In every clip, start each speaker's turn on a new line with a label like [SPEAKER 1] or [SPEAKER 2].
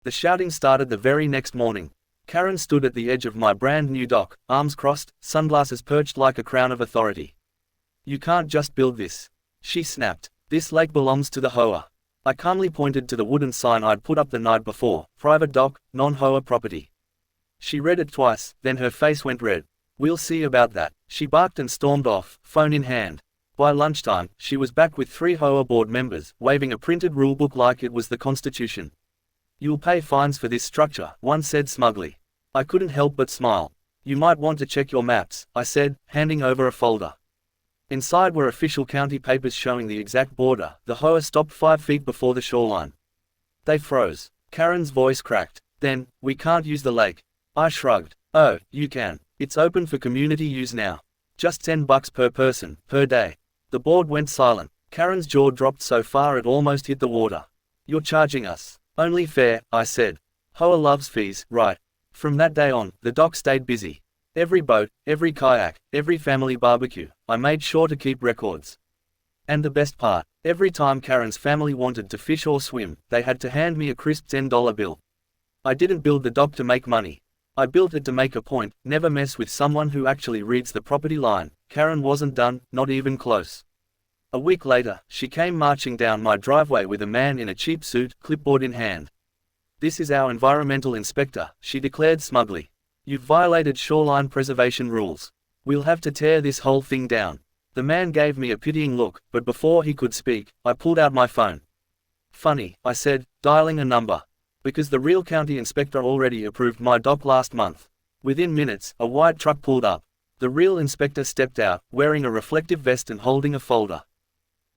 [SPEAKER 1] The shouting started the very next morning. Karen stood at the edge of my brand new dock, arms crossed, sunglasses perched like a crown of authority. "You can't just build this," she snapped. "This lake belongs to the HOA." I calmly pointed to the wooden sign I'd put up the night before: "Private dock, non-HOA property." She read it twice, then her face went red. "We'll see about that." She barked and stormed off, phone in hand. By lunchtime, she was back with 3 HOA board members, waving a printed rulebook like it was the Constitution. "You'll pay fines for this structure," one said smugly. I couldn't help but smile. "You might want to check your maps," I said, handing over a folder. Inside were official county papers showing the exact border. The HOA stopped 5 feet before the shoreline. They froze. Karen's voice cracked. "Then, we can't use the lake." I shrugged. "Oh, you can. It's open for community use now. Just $10 per person, per day." The board went silent. Karen's jaw dropped so far it almost hit the water. "You're charging us." "Only fair," I said. "HOA loves fees, right?" From that day on, the dock stayed busy. Every boat, every kayak, every family barbecue, I made sure to keep records. And the best part, every time Karen's family wanted to fish or swim, they had to hand me a crisp $10 bill. I didn't build the dock to make money. I built it to make a point: never mess with someone who actually reads the property line. Karen wasn't done, not even close. A week later, she came marching down my driveway with a man in a cheap suit, clipboard in hand. "This is our environmental inspector," she declared smugly. "You've violated shoreline preservation rules. We'll have to tear this whole thing down." The man gave me a pitying look, but before he could speak, I pulled out my phone. "Funny," I said, dialing a number. "Because the real county inspector already approved my dock last month." Within minutes, a white truck pulled up. The real inspector stepped out, wearing a reflective vest and holding a folder.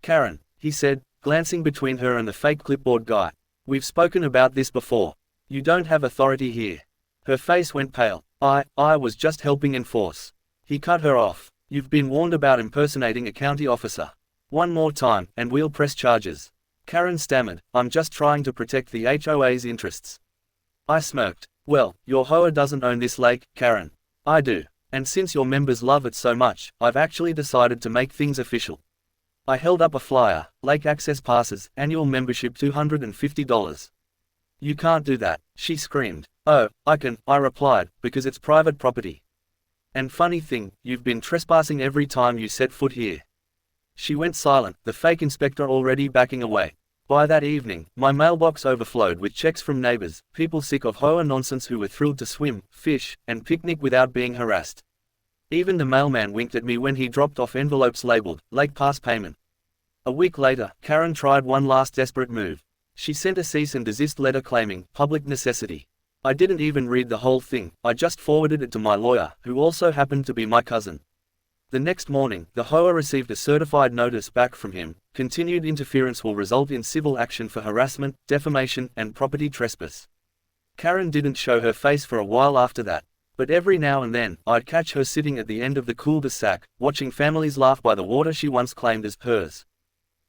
[SPEAKER 1] "Karen," he said, glancing between her and the fake clipboard guy. "We've spoken about this before. You don't have authority here." Her face went pale. I was just helping enforce." He cut her off. "You've been warned about impersonating a county officer. One more time, and we'll press charges." Karen stammered, "I'm just trying to protect the HOA's interests." I smirked. "Well, your HOA doesn't own this lake, Karen. I do. And since your members love it so much, I've actually decided to make things official." I held up a flyer: "Lake access passes, annual membership $250. "You can't do that," she screamed. "Oh, I can," I replied, "because it's private property. And funny thing, you've been trespassing every time you set foot here." She went silent, the fake inspector already backing away. By that evening, my mailbox overflowed with checks from neighbors, people sick of HOA nonsense who were thrilled to swim, fish, and picnic without being harassed. Even the mailman winked at me when he dropped off envelopes labeled "Lake Pass Payment." A week later, Karen tried one last desperate move. She sent a cease and desist letter claiming public necessity. I didn't even read the whole thing. I just forwarded it to my lawyer, who also happened to be my cousin. The next morning, the HOA received a certified notice back from him: "Continued interference will result in civil action for harassment, defamation, and property trespass." Karen didn't show her face for a while after that. But every now and then, I'd catch her sitting at the end of the cul-de-sac, watching families laugh by the water she once claimed as hers.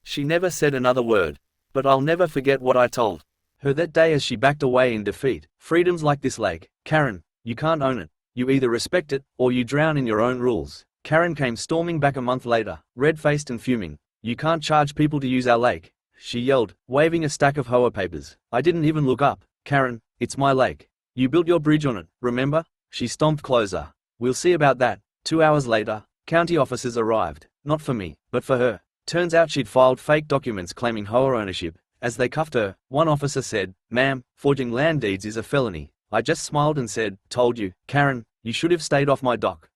[SPEAKER 1] She never said another word. But I'll never forget what I told her that day as she backed away in defeat: "Freedom's like this lake, Karen. You can't own it. You either respect it, or you drown in your own rules." Karen came storming back a month later, red-faced and fuming. "You can't charge people to use our lake," she yelled, waving a stack of HOA papers. I didn't even look up. "Karen, it's my lake. You built your bridge on it, remember?" She stomped closer. "We'll see about that." 2 hours later, county officers arrived, not for me, but for her. Turns out she'd filed fake documents claiming HOA ownership. As they cuffed her, one officer said, "Ma'am, forging land deeds is a felony." I just smiled and said, "Told you, Karen, you should have stayed off my dock."